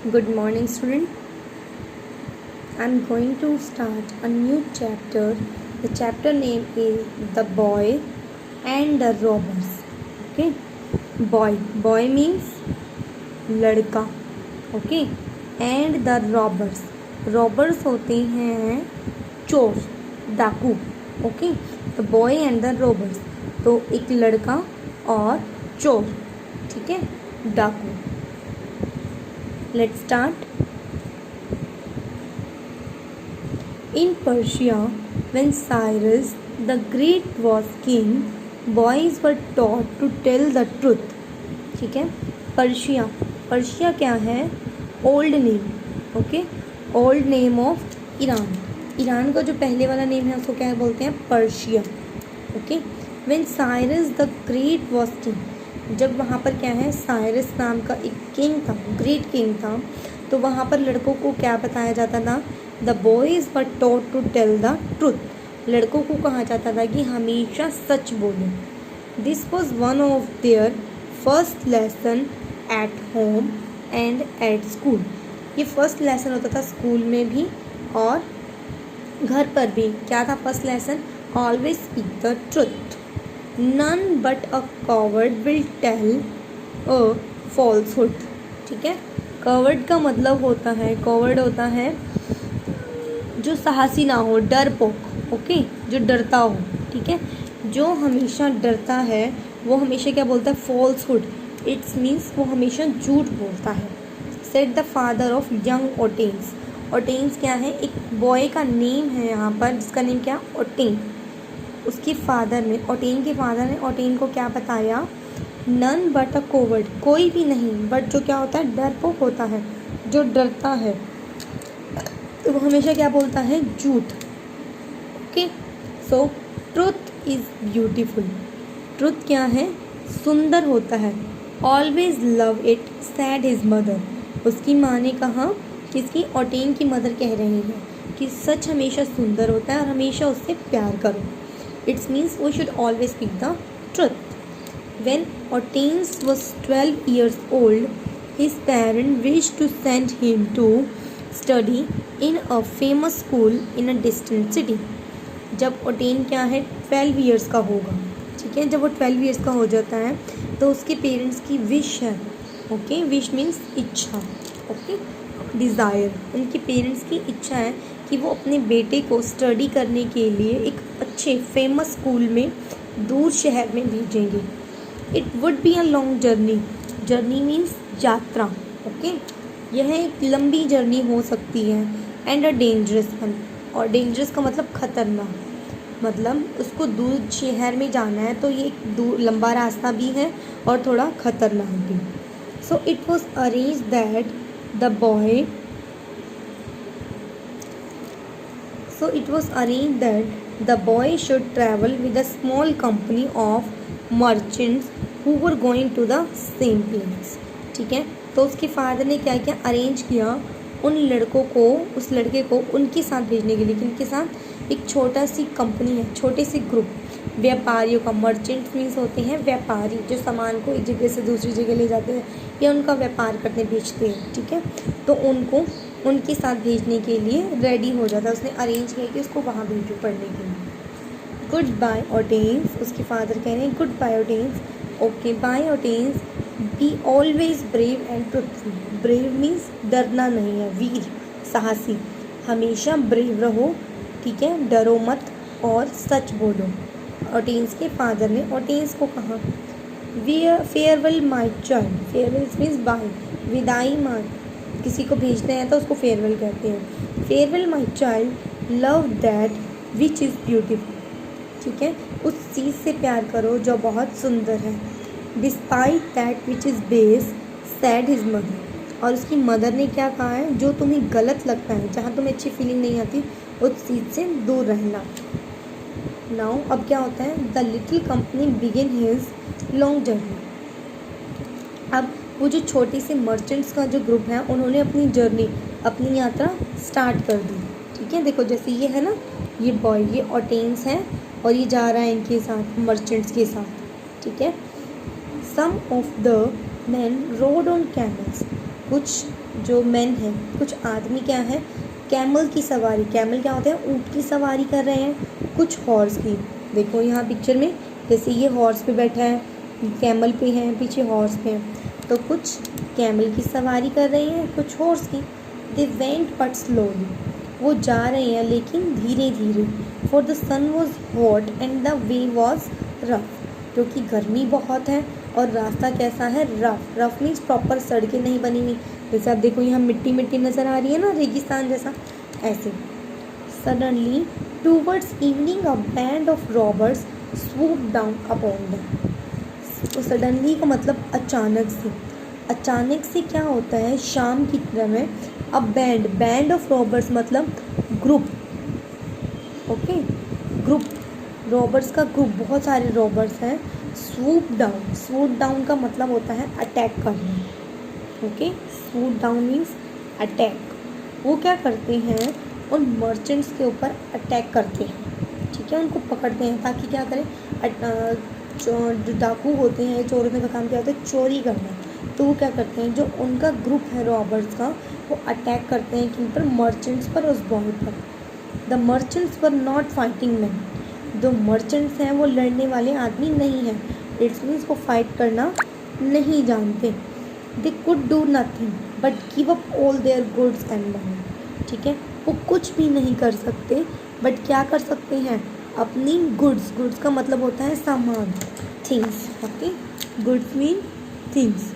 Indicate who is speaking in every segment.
Speaker 1: Good morning, student. I'm going to start a new chapter. The chapter name is The Boy and the Robbers. Okay. Boy means लड़का. Okay. And the robbers. Robbers होते हैं चोर, डाकू. Okay. The boy and the robbers. तो एक लड़का और चोर. ठीक है, डाकू. Let's start. In Persia, when Cyrus the Great was king, boys were taught to tell the truth. ठीक है, पर्शिया क्या है? Old name. Okay, old name of Iran का जो पहले वाला नेम है उसको क्या बोलते हैं? Persia. Okay, when Cyrus the great was king, जब वहाँ पर क्या है, साइरस नाम का एक किंग था, ग्रेट किंग था, तो वहाँ पर लड़कों को क्या बताया जाता था? The boys were taught to tell the truth. लड़कों को कहा जाता था कि हमेशा सच बोलो. This was one of their first lesson at home and at school. ये फर्स्ट लेसन होता था स्कूल में भी और घर पर भी. क्या था first lesson? Always speak the truth. None but a coward will tell a falsehood. ठीक है, कॉवर्ड का मतलब होता है, कॉवर्ड होता है जो साहसी ना हो, डरपोक. ओके, जो डरता हो. ठीक है, जो हमेशा डरता है वो हमेशा क्या बोलता है? फॉल्सहुड. इट्स मीन्स वो हमेशा झूठ बोलता है. Said the father of young Otanes. Otanes क्या है? एक बॉय का नेम है यहाँ पर, जिसका नेम क्या? ओटेन. उसके फादर ने, ओटेन के फादर ने ओटेन को क्या बताया? नन बट अ कोवर्ड, कोई भी नहीं, बट जो क्या होता है? डरपोक होता है, जो डरता है, तो वो हमेशा क्या बोलता है? झूठ. Okay, so truth is beautiful. Truth क्या है? सुंदर होता है. Always love it sad his mother. उसकी माँ ने कहा, किसकी? ओटेन की मदर कह रही है कि सच हमेशा सुंदर होता है और हमेशा उससे प्यार करो. It's means we should always speak the truth. When Otanes was 12 years old, his parents wished to send him to study in a famous school in a distant city. जब ओटेन क्या है? 12 years का होगा. ठीक है, जब वो 12 years का हो जाता है तो उसके पेरेंट्स की विश है. ओके, विश मीन्स इच्छा. Okay, desire. उनके पेरेंट्स की इच्छा है कि वो अपने बेटे को स्टडी करने के लिए एक अच्छे फेमस स्कूल में दूर शहर में भेजेंगे. It would be a long journey. Journey means यात्रा. ओके, यह एक लंबी जर्नी हो सकती है. And a dangerous one. और डेंजरस का मतलब खतरनाक. मतलब उसको दूर शहर में जाना है तो ये एक दूर लंबा रास्ता भी है और थोड़ा खतरनाक भी. So it was arrange that the boy the boy should travel with a small company of merchants who were going to the same place. ठीक है, तो उसके फादर ने क्या किया? अरेंज किया उन लड़कों को, उस लड़के को उनके साथ भेजने के लिए. किनके साथ? एक छोटा सी कंपनी है, छोटे से ग्रुप व्यापारियों का. मर्चेंट्स मीन्स होते हैं व्यापारी, जो सामान को एक जगह से दूसरी जगह ले जाते हैं या उनका व्यापार करते बेचते हैं. ठीक है, तो उनको उनके साथ भेजने के लिए रेडी हो जाता है. उसने अरेंज किया कि उसको वहाँ भेजो पढ़ने के लिए. Goodbye Otanes. उसके फादर कह रहे हैं goodbye Otanes. Okay, bye Otanes. Be always brave and truthful. Brave means डरना नहीं है, वीर, साहसी. हमेशा ब्रेव रहो. ठीक है, डरो मत और सच बोलो. ओटेन्स के फादर ने ओटेन्स को कहा, farewell my child. Farewell means by, विदाई माँ. किसी को भेजते हैं तो उसको फेयरवेल कहते हैं. Farewell my child, love that which is beautiful. ठीक है, उस चीज़ से प्यार करो जो बहुत सुंदर है. Despite that which is base sad his mother. और उसकी मदर ने क्या कहा है? जो तुम्हें गलत लगता है, जहाँ तुम्हें अच्छी फीलिंग नहीं आती, उस चीज़ से दूर रहना. नाउ अब क्या होता है? The little company begin his long journey. अब वो जो छोटी सी मर्चेंट्स का जो ग्रुप है, उन्होंने अपनी जर्नी, अपनी यात्रा स्टार्ट कर दी. ठीक है, देखो जैसे ये है ना, ये बॉय, ये ओटेन्स है और ये जा रहा है इनके साथ, मर्चेंट्स के साथ. ठीक है, some of the men rode on camels. कुछ जो मैन है, कुछ आदमी क्या है, कैमल की सवारी, कैमल क्या होता है, ऊँट की सवारी कर रहे हैं, कुछ हॉर्स की। देखो यहाँ पिक्चर में जैसे ये हॉर्स पे बैठा है, कैमल पे है, पीछे हॉर्स पे है, तो कुछ कैमल की सवारी कर रहे हैं, कुछ हॉर्स की। दे वेंट बट स्लोली, वो जा रहे हैं लेकिन धीरे धीरे। For the sun was hot and the way was rough, क्योंकि गर्मी बहुत है और रास्ता कैसा है, रफ। रफ मीन्स प्रॉपर सड़कें नहीं बनी हुई, जैसे आप देखो यहाँ मिट्टी मिट्टी नज़र आ रही है ना, रेगिस्तान जैसा, ऐसे। Suddenly towards evening a band of robbers swoop down upon them. तो सडनली का मतलब अचानक से, अचानक से क्या होता है, शाम की तरह में a band, band of robbers मतलब ग्रुप, ओके, ग्रुप, रॉबर्स का ग्रुप, बहुत सारे रॉबर्स हैं। स्वूप डाउन, स्वूप डाउन का मतलब होता है अटैक करना, okay, swoop down means attack. वो क्या करते हैं, उन मर्चेंट्स के ऊपर अटैक करते हैं, ठीक है, उनको पकड़ते हैं ताकि क्या करें, जो डाकू होते हैं, चोरों का काम क्या होता है, चोरी करना। तो वो क्या करते हैं, जो उनका ग्रुप है रॉबर्स का, वो अटैक करते हैं किन पर, मर्चेंट्स पर, उस बॉय पर। The merchants were not fighting man, जो मर्चेंट्स हैं वो लड़ने वाले आदमी नहीं हैं, इट्स मीन्स वो फाइट करना नहीं जानते। They could do nothing but give up all their goods and money, ठीक है, वो कुछ भी नहीं कर सकते, बट क्या कर सकते हैं, अपनी गुड्स, गुड्स का मतलब होता है सामान, things, okay, goods mean things,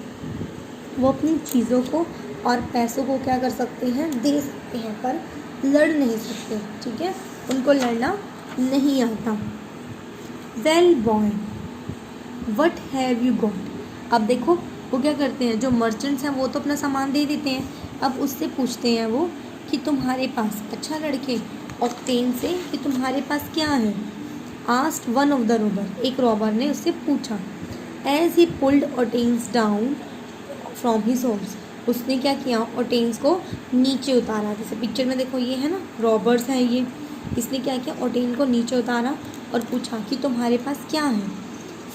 Speaker 1: वो अपनी चीज़ों को और पैसों को क्या कर सकते हैं, दे सकते हैं, पर लड़ नहीं सकते, ठीक है, उनको लड़ना नहीं आता। Well boy what have you got, अब देखो वो क्या करते हैं, जो मर्चेंट्स हैं वो तो अपना सामान दे देते हैं, अब उससे पूछते हैं वो कि तुम्हारे पास, अच्छा लड़के, ऑक्टेन से, कि तुम्हारे पास क्या है। Asked one of the robber, एक रॉबर ने उससे पूछा। As he pulled Otanes down from his horse, उसने क्या किया, ऑटेन्स को नीचे उतारा, जैसे पिक्चर में देखो ये है ना, रॉबर्स हैं ये, इसने क्या किया, ऑटेन को नीचे उतारा और पूछा कि तुम्हारे पास क्या है।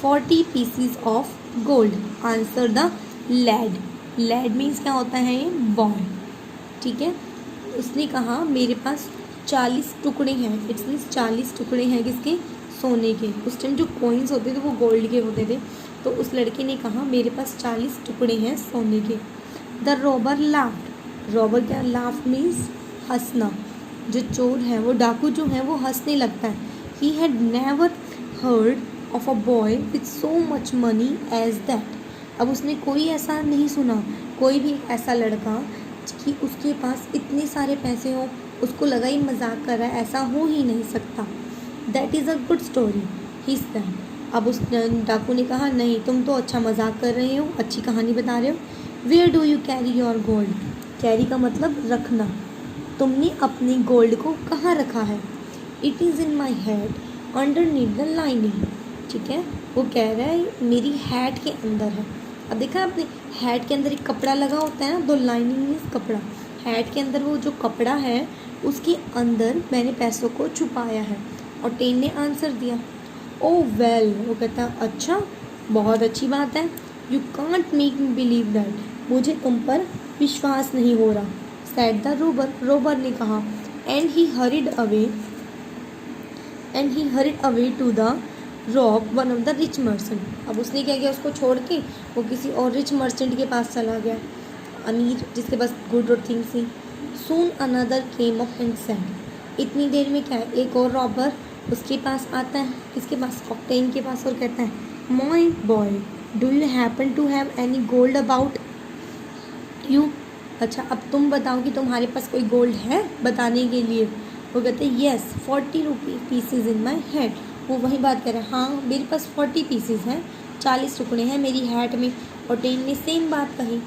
Speaker 1: 40 pieces of gold, answer the lad, lad means क्या होता है, ये बॉय, ठीक है। उसने कहा मेरे पास 40 टुकड़े हैं, इट्स मीन्स 40 टुकड़े हैं किसके, सोने के। उस टाइम जो कॉइन्स होते थे वो गोल्ड के होते थे, तो उस लड़के ने कहा मेरे पास 40 टुकड़े हैं सोने के। द रॉबर लाफ्ड, रॉबर क्या, लाफ्ड मीन्स हंसना, जो चोर है, वो डाकू जो है वो हंसने लगता है। He had never heard of a boy with so much money as that, अब उसने कोई ऐसा नहीं सुना, कोई भी ऐसा लड़का कि उसके पास इतने सारे पैसे हो, उसको लगा ही मजाक कर रहा है, ऐसा हो ही नहीं सकता। That is a good story he said, अब उस डाकू ने कहा नहीं, तुम तो अच्छा मजाक कर रहे हो, अच्छी कहानी बता रहे हो। Where do you carry your gold, carry का मतलब रखना, तुमने अपनी गोल्ड को कहाँ रखा है। It is in my head underneath the lining, ठीक है, वो कह रहा है मेरी हैट के अंदर है। अब देखा आपने, हैट के अंदर एक कपड़ा लगा होता है ना, दो लाइनिंग मीन्स कपड़ा, हैट के अंदर वो जो कपड़ा है उसके अंदर मैंने पैसों को छुपाया है। और टेन ने आंसर दिया, ओ वेल, वो कहता अच्छा, बहुत अच्छी बात है। You can't make me believe that, मुझे तुम पर विश्वास नहीं हो रहा। सैड द रोबर, रोबर ने कहा। And he hurried away to the rob one of the rich merchant, अब उसने क्या किया, उसको छोड़ के वो किसी और रिच मर्चेंट के पास चला गया, अमीर जिसके पास गुड और थिंग्स थी। Soon another came up and said, इतनी देर में क्या है, एक और रॉबर उसके पास आता है, किसके पास, ऑक्टेन के पास, और कहता है my boy do you happen to have any gold about you, अच्छा अब तुम बताओ कि तुम्हारे पास कोई गोल्ड है बताने के लिए। वो कहते हैं yes 40 pieces in my hat, वो वही बात कर रहा है, हाँ मेरे पास 40 पीसीज हैं, 40 टुकड़े हैं मेरी हैट में। और टेन ने सेम बात कही।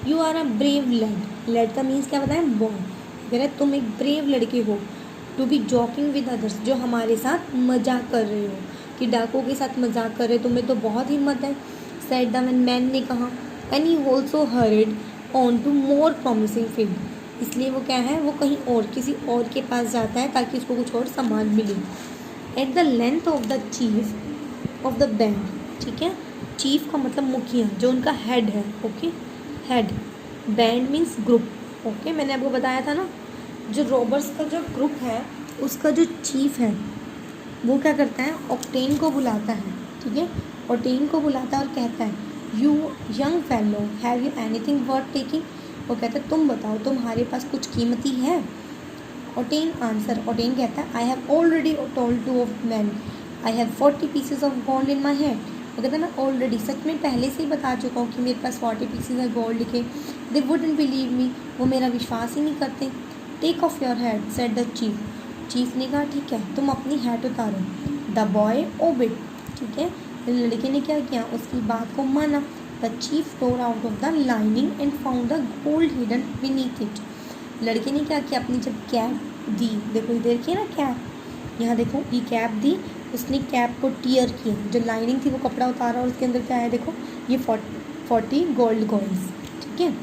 Speaker 1: You are a brave lad, lad का मीन्स क्या बताएं, बॉय, कह रहे तुम एक ब्रेव लड़के हो। To be joking with others, जो हमारे साथ मजाक कर रहे हो, कि डाकों के साथ मजाक कर रहे हो, तुम्हें तो बहुत हिम्मत है। सैड द मैन ने कहा। And he also hurried on to more promising field, इसलिए वो क्या है, वो कहीं और किसी और के पास जाता है ताकि उसको कुछ और सामान मिले। At the length of the chief of the band, ठीक है, चीफ का मतलब मुखिया, जो उनका हेड है, okay, head, band means group. Okay, मैंने आपको बताया था ना, जो रॉबर्स का जो ग्रुप है उसका जो चीफ है वो क्या करता है, ऑक्टेन को बुलाता है। ठीक है, ऑक्टेन को बुलाता है और कहता है, you young fellow, have you anything worth taking. वो कहता है, तुम बताओ तुम्हारे पास कुछ कीमती है। ऑक्टेन आंसर, ऑक्टेन कहता है, I have already told 2 of man, I have 40 pieces of gold in my hand. वो कहता है, मैं ऑलरेडी सच में पहले से ही बता चुका हूँ कि मेरे पास 40 पीसेज है गोल्ड के। दे वुडंट बिलीव मी, वो मेरा विश्वास ही नहीं करते। Take off your head said the chief. Chief ने कहा, ठीक है, तुम अपनी हैट उतारो। The boy obeyed. ठीक है, लड़के ने क्या किया, उसकी बात को माना। The chief tore out of the lining and found the gold hidden beneath it. लड़के ने क्या किया, अपनी जब कैप दी, देखो ये देखिए ना कैप, यहाँ देखो ये कैप दी, उसने कैप को टीयर किया, जो लाइनिंग थी वो कपड़ा उतारा और उसके अंदर क्या है, देखो ये 40 गोल्ड कॉइन्स। ठीक है,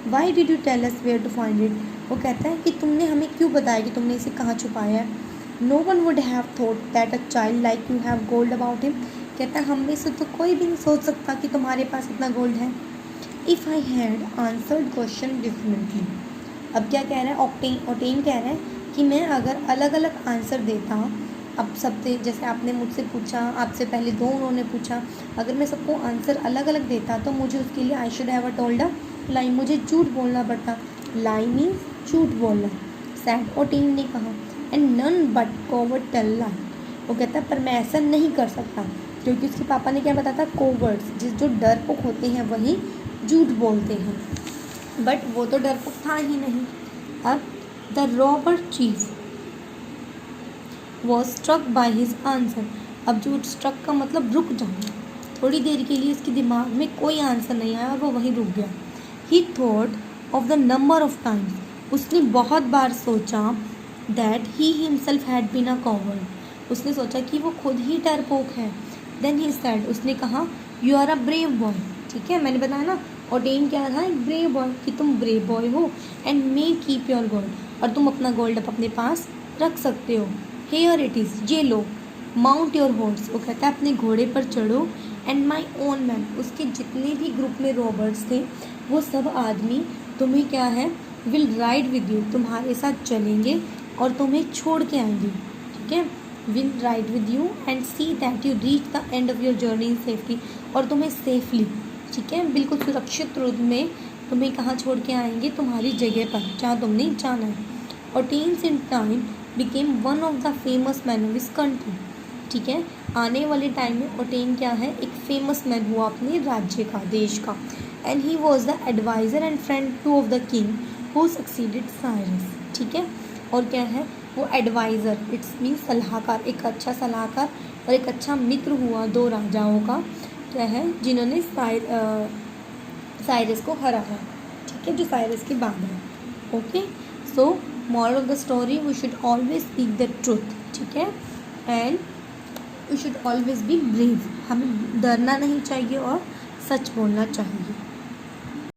Speaker 1: why did you tell us where to find it. वो कहता है कि तुमने हमें क्यों बताया कि तुमने इसे कहाँ छुपाया है। No one would have thought that a child like you have gold about him. कहता है, हम में से तो कोई भी नहीं सोच सकता कि तुम्हारे पास इतना गोल्ड है। If I had answered question differently. अब क्या कह रहा है ऑक्टेन कह रहा है कि मैं अगर अलग अलग आंसर देता, अब सबसे जैसे आपने मुझसे पूछा, आपसे पहले 2 उन्होंने पूछा, अगर मैं सबको आंसर अलग अलग देता तो मुझे उसके लिए I should have a told a lie, मुझे झूठ बोलना पड़ता। लाई मीन्स झूठ बोलना। सैड ऑक्टेन ने कहा, and none but coward tell lie. वो कहता है, पर मैं ऐसा नहीं कर सकता, क्योंकि उसके पापा ने क्या बताया था, कोवर्ड्स, जो डरपोक होते हैं वही झूठ बोलते हैं, बट वो तो डरपोक था ही नहीं। अब the robber chief was struck by his answer. अब जो स्ट्रक का मतलब रुक जाना, थोड़ी देर के लिए उसके दिमाग में कोई आंसर नहीं आया और वो वहीं रुक गया। He thought of the number of times, उसने बहुत बार सोचा, that he himself had been a coward, उसने सोचा कि वो खुद ही डरपोक है। देन ही सेड, उसने कहा, you are a brave boy. ठीक है, मैंने बताया ना ऑक्टेन क्या था, एक ब्रेव बॉय, कि तुम ब्रेव बॉय हो, and may keep your gold, और तुम अपना गोल्ड अपने पास रख सकते हो। हेयर इट इज़, ये लो, माउंट योर हॉर्स। वो कहता है, अपने घोड़े पर चढ़ो, एंड माई ओन मैन, उसके जितने भी ग्रुप में रॉबर्ट्स थे वो सब आदमी तुम्हें क्या है, विल राइड विद यू, तुम्हारे साथ चलेंगे और तुम्हें छोड़ के आएंगे। ठीक है, will ride with you and see that you reach the end of your journey in safety, और तुम्हें सेफली, ठीक है, बिल्कुल सुरक्षित रूप में तुम्हें कहाँ छोड़ के आएंगे, तुम्हारी जगह पर जहाँ तुमने जाना है। Otanes in time became one of the famous men of his country. ठीक है, आने वाले टाइम में ऑक्टेन क्या है, एक फेमस मैन हुआ अपने राज्य का, देश का। And he was the advisor and friend to of the king who succeeded Cyrus. ठीक है, और क्या है वो, एडवाइज़र, इट्स मीन सलाहकार, एक अच्छा सलाहकार और एक अच्छा मित्र हुआ 2 राजाओं का, क्या है, जिन्होंने साइरस को हराया। ठीक है, जो साइरस के बाद है। Okay, so moral of the story, we should always speak the truth. ठीक है, and we should always be brave, हमें डरना नहीं चाहिए और सच बोलना चाहिए।